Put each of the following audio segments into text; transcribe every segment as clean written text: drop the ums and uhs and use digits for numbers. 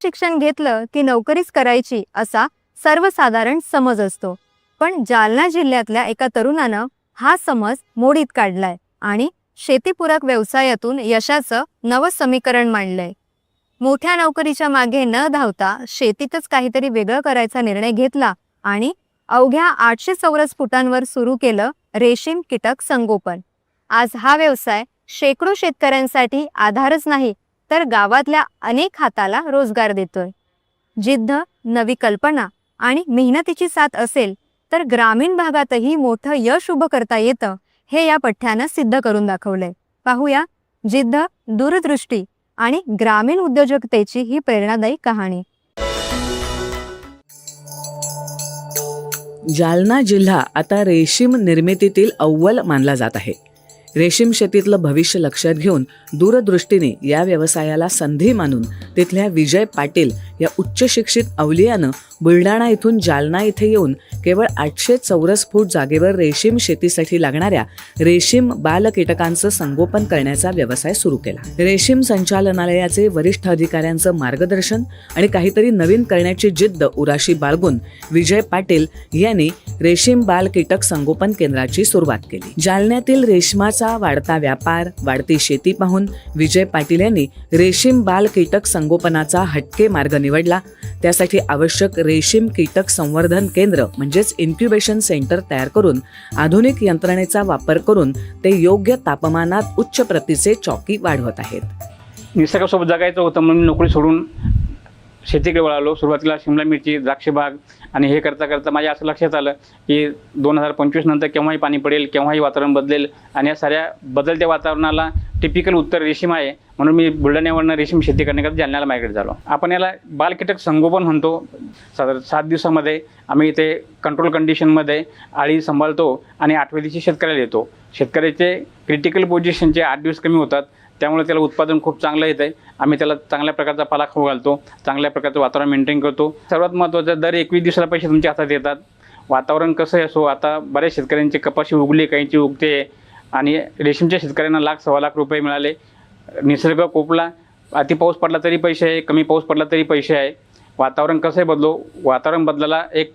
शिक्षण घेतलं की नोकरीच करायची असा सर्वसाधारण समज असतो, पण जालना जिल्ह्यातल्या एका तरुणानं हा समज मोडीत काढलाय आणि शेतीपूरक व्यवसायातून यशाचं नवं समीकरण मांडलंय. मोठ्या नोकरीच्या मागे न धावता शेतीतच काहीतरी वेगळं करायचा निर्णय घेतला आणि अवघ्या 800 चौरस फुटांवर सुरू केलं रेशीम कीटक संगोपन. आज हा व्यवसाय शेकडो शेतकऱ्यांसाठी आधारच नाही तर गावातल्या अनेक हाताला रोजगार देतोय. जिद्द, नवी कल्पना आणि मेहनतीची साथ असेल तर ग्रामीण भागातही मोठं यश उभं करता येतं, हे या पठ्ठ्यानं सिद्ध करून दाखवलंय. पाहूया जिद्द, दूरदृष्टी आणि ग्रामीण उद्योजकतेची ही प्रेरणादायी कहाणी. जालना जिल्हा आता रेशीम निर्मितीतील अव्वल मानला जात आहे. रेशीम शेतीतलं भविष्य लक्षात घेऊन दूरदृष्टीने या व्यवसायाला संधी मानून तिथल्या विजय पाटील या उच्च शिक्षित अवलियानं बुलढाणा इथून जालना इथे येऊन केवळ 800 चौरस फूट जागेवर रेशीम शेतीसाठी लागणाऱ्या रेशीम बाल कीटकांचं संगोपन करण्याचा व्यवसाय सुरू केला. रेशीम संचालनालयाचे वरिष्ठ अधिकाऱ्यांचं मार्गदर्शन आणि काहीतरी नवीन करण्याची जिद्द उराशी बाळगून विजय पाटील यांनी रेशीम बाल कीटक संगोपन केंद्राची सुरुवात केली. जालन्यातील रेशमाचा वाढता व्यापार, वाढती शेती पाहून विजय पाटील यांनी रेशीम बाल कीटक संगोपनाचा हटके मार्ग निवडला. त्यासाठी आवश्यक रेशीम कीटक संवर्धन केंद्र म्हणजेच इन्क्युबेशन सेंटर तयार करून आधुनिक यंत्रणेचा वापर करून ते योग्य तापमानात उच्च प्रतीचे चॉकी वाढवत आहेत. निसर्गासोबत जगायचं होतं म्हणून नोकरी सोडून शेतीकडे वळालो. सुरुवातीला शिमला मिरची, द्राक्ष बाग आणि हे करता करता माझ्या असं लक्षात आलं की 2025 नंतर केव्हाही पाणी पडेल, केव्हाही वातावरण बदलेल आणि या साऱ्या बदलत्या वातावरणाला टिपिकल उत्तर रेशीम आहे. म्हणून मी बुलढाण्यावरनं रेशीम शेती करण्याकरता जालन्याला मायग्रेट झालो. आपण याला बालकीटक संगोपन म्हणतो. साधारण 7 दिवसामध्ये आम्ही इथे कंट्रोल कंडिशनमध्ये आळी सांभाळतो आणि 8व्या दिवशी शेतकऱ्याला येतो. शेतकऱ्याचे क्रिटिकल पोझिशनचे 8 दिवस कमी होतात, त्यामुळे त्याला उत्पादन खूप चांगलं येतं आहे. आम्ही त्याला चांगल्या प्रकारचा पाला खाऊ घालतो, चांगल्या प्रकारचं वातावरण मेंटेन करतो. सर्वात महत्त्वाचं, दर 21 दिवसाला पैसे तुमच्या हातात येतात. वातावरण कसंही असो, आता बऱ्याच शेतकऱ्यांची कपाशी उगली, काहींची उगते आणि रेशीमच्या शेतकऱ्यांना लाख, सव्वा लाख रुपये मिळाले. निसर्ग कोपला, अति पाऊस पडला तरी पैसे आहे, कमी पाऊस पडला तरी पैसे आहे. वातावरण कसंही बदलो, वातावरण बदलाला एक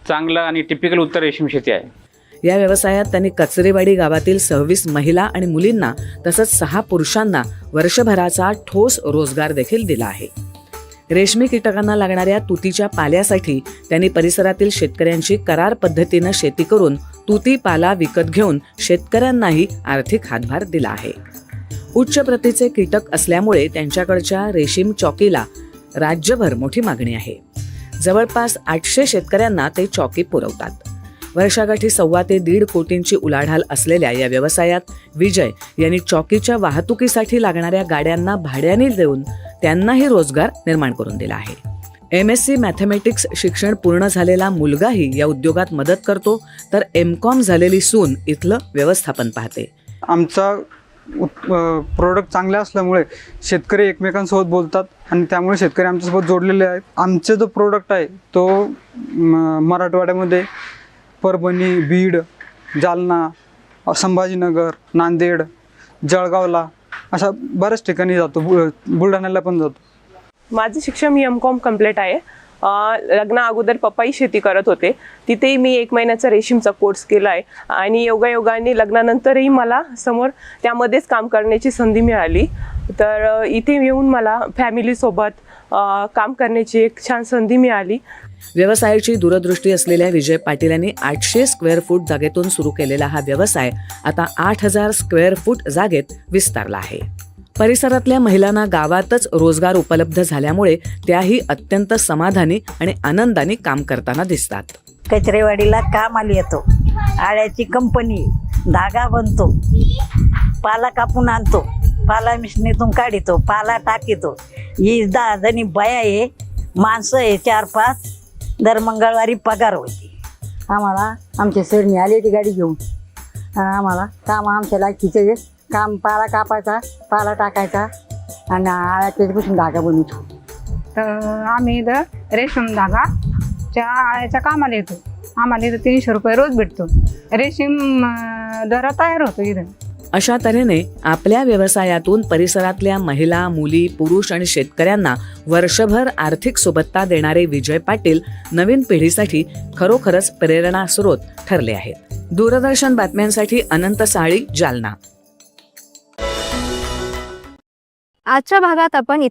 चांगलं आणि टिपिकल उत्तर रेशीम शेती आहे. या व्यवसायात त्यांनी कचरेवाडी गावातील 26 महिला आणि मुलींना तसंच 6 पुरुषांना वर्षभराचा ठोस रोजगार देखील दिला आहे. रेशमी कीटकांना लागणाऱ्या तुतीच्या पाल्यासाठी त्यांनी परिसरातील शेतकऱ्यांची करार पद्धतीनं शेती करून तुती पाला विकत घेऊन शेतकऱ्यांनाही आर्थिक हातभार दिला आहे. उच्च प्रतीचे कीटक असल्यामुळे त्यांच्याकडच्या रेशीम चॉकीला राज्यभर मोठी मागणी आहे. जवळपास 800 शेतकऱ्यांना ते चॉकी पुरवतात. वर्षाकाठी 1.25 ते 1.5 कोटींची उलाढाल असलेल्या या व्यवसायात विजय यांनी चॉकीच्या वाहतुकीसाठी लागणाऱ्या गाड्यांना भाड्याने देऊन त्यांनाही रोजगार निर्माण करून दिला आहे. MSc मॅथमॅटिक्स शिक्षण पूर्ण झालेला मुलगाही या उद्योगात मदत करतो, तर MCOM झालेली सून इथलं व्यवस्थापन पाहते. आमचा प्रोडक्ट चांगले असल्यामुळे शेतकरी एकमेकांसोबत बोलतात आणि त्यामुळे शेतकरी आमच्यासोबत जोडलेले आहेत. आमचे जो प्रोडक्ट आहे तो मराठवाड्यामध्ये परभणी, बीड, जालना, संभाजीनगर, नांदेड, जळगावला अशा बऱ्याच ठिकाणी जातो. बुलढाण्याला पण जातो. माझं शिक्षण MCOM कंप्लीट आहे. लग्ना अगोदर पप्पाही शेती करत होते, तिथेही मी 1 महिन्याचा रेशीमचा कोर्स केला आहे आणि योगायोगाने लग्नानंतरही मला समोर त्यामध्येच काम करण्याची संधी मिळाली. तर इथे येऊन मला फॅमिलीसोबत काम करण्याची एक छान संधी मिळाली. व्यवसायाची दूरदृष्टी असलेल्या विजय पाटील यांनी 800 स्क्वेअर फूट जागेतून सुरू केलेला हा व्यवसाय आता 8000 स्क्वेअर फूट जागेत विस्तारला आहे. परिसरातल्या महिलांना गावातच रोजगार उपलब्ध झाल्यामुळे त्याही अत्यंत समाधानी आणि आनंदाने काम करताना दिसतात. कचरेवाडीला कामाला येतो, आळ्याची कंपनी, धागा बनतो, पाला कापून आणतो, पाला मिशनीतून काढितो, पाला टाकितो. ही 10 जणी बाया आहे, माणसं आहे 4-5. दर मंगळवारी पगार होती. आम्हाला आमच्या सरनी आली ती गाडी घेऊन. आम्हाला काम आमच्या लायकीचे काम, पाला कापायचा, पाला टाकायचा आणि आळ्याच्यापासून धागा बनवतो. तर आम्ही इथं रेशीम धागाच्या आळ्याच्या कामाला येतो. आम्हाला इथं 300 रुपये रोज भेटतो. रेशीम दरा तयार होतो इथं. अशा तऱ्हेने आपल्या व्यवसायातून परिसरातल्या महिला, मुली, पुरुष आणि शेतकऱ्यांना वर्षभर आर्थिक सुबत्ता देणारे विजय पाटील नवीन पिढीसाठी खरोखरच प्रेरणा स्रोत ठरले आहेत. दूरदर्शन बातम्यांसाठी अनंत साळी, जालना. आजच्या भागात आपण